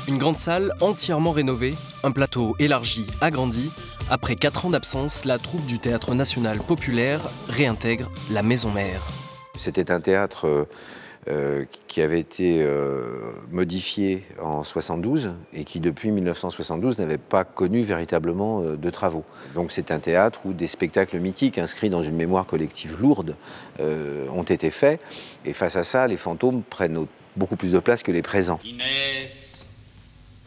Une grande salle entièrement rénovée, un plateau élargi, agrandi. Après 4 ans d'absence, la troupe du Théâtre National Populaire réintègre la Maison Mère. C'était un théâtre qui avait été modifié en 72 et qui, depuis 1972, n'avait pas connu véritablement de travaux. Donc c'est un théâtre où des spectacles mythiques inscrits dans une mémoire collective lourde ont été faits. Et face à ça, les fantômes prennent beaucoup plus de place que les présents. Inès,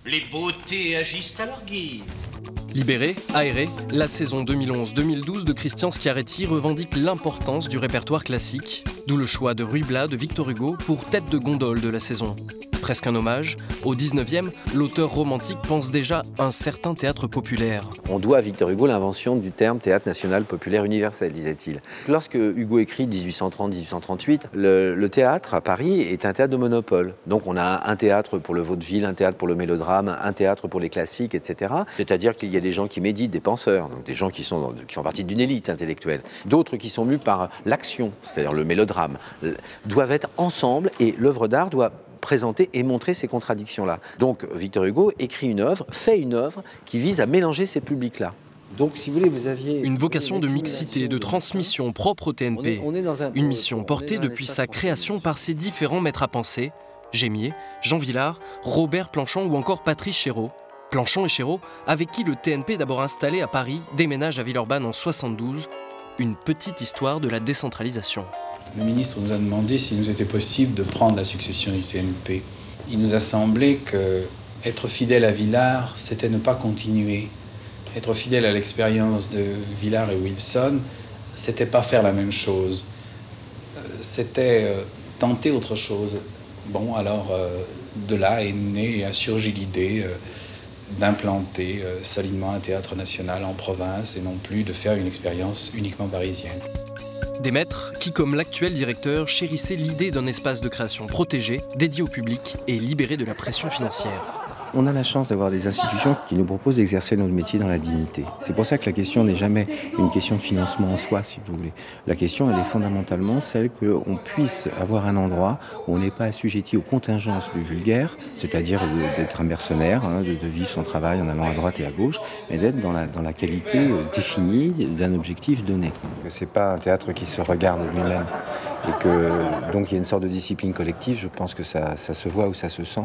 les beautés agissent à leur guise. Libérée, aérée, la saison 2011-2012 de Christian Schiaretti revendique l'importance du répertoire classique, d'où le choix de Ruy Blas de Victor Hugo pour tête de gondole de la saison. Presque un hommage, au 19e, l'auteur romantique pense déjà à un certain théâtre populaire. On doit à Victor Hugo l'invention du terme théâtre national populaire universel, disait-il. Lorsque Hugo écrit 1830-1838, le théâtre à Paris est un théâtre de monopole. Donc on a un théâtre pour le vaudeville, un théâtre pour le mélodrame, un théâtre pour les classiques, etc. C'est-à-dire qu'il y a des gens qui méditent, des penseurs, donc des gens qui font partie d'une élite intellectuelle. D'autres qui sont mus par l'action, c'est-à-dire le mélodrame, doivent être ensemble et l'œuvre d'art doit présenter et montrer ces contradictions-là. Donc Victor Hugo écrit une œuvre, fait une œuvre qui vise à mélanger ces publics-là. Donc si vous voulez, vous aviez une vocation de mixité, de transmission propre au TNP. Une mission portée depuis sa création par ses différents maîtres à penser, Gémier, Jean Vilar, Robert Planchon ou encore Patrice Chéreau. Planchon et Chéreau, avec qui le TNP, d'abord installé à Paris, déménage à Villeurbanne en 72. Une petite histoire de la décentralisation. Le ministre nous a demandé s'il nous était possible de prendre la succession du TNP. Il nous a semblé qu'être fidèle à Villars, c'était ne pas continuer. Être fidèle à l'expérience de Villars et Wilson, c'était pas faire la même chose. C'était tenter autre chose. Bon, alors de là est née et a surgi l'idée d'implanter solidement un théâtre national en province et non plus de faire une expérience uniquement parisienne. Des maîtres qui, comme l'actuel directeur, chérissaient l'idée d'un espace de création protégé, dédié au public et libéré de la pression financière. On a la chance d'avoir des institutions qui nous proposent d'exercer notre métier dans la dignité. C'est pour ça que la question n'est jamais une question de financement en soi, si vous voulez. La question, elle est fondamentalement celle qu'on puisse avoir un endroit où on n'est pas assujetti aux contingences du vulgaire, c'est-à-dire d'être un mercenaire, de vivre son travail en allant à droite et à gauche, mais d'être dans la qualité définie d'un objectif donné. C'est pas un théâtre qui se regarde lui-même. Et que donc il y a une sorte de discipline collective, je pense que ça se voit ou ça se sent,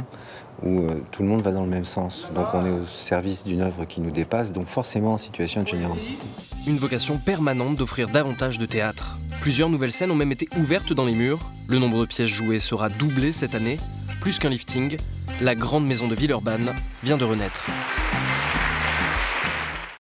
où tout le monde va dans le même sens. Donc on est au service d'une œuvre qui nous dépasse, donc forcément en situation de générosité. Une vocation permanente d'offrir davantage de théâtre. Plusieurs nouvelles scènes ont même été ouvertes dans les murs. Le nombre de pièces jouées sera doublé cette année. Plus qu'un lifting, la grande maison de Villeurbanne vient de renaître.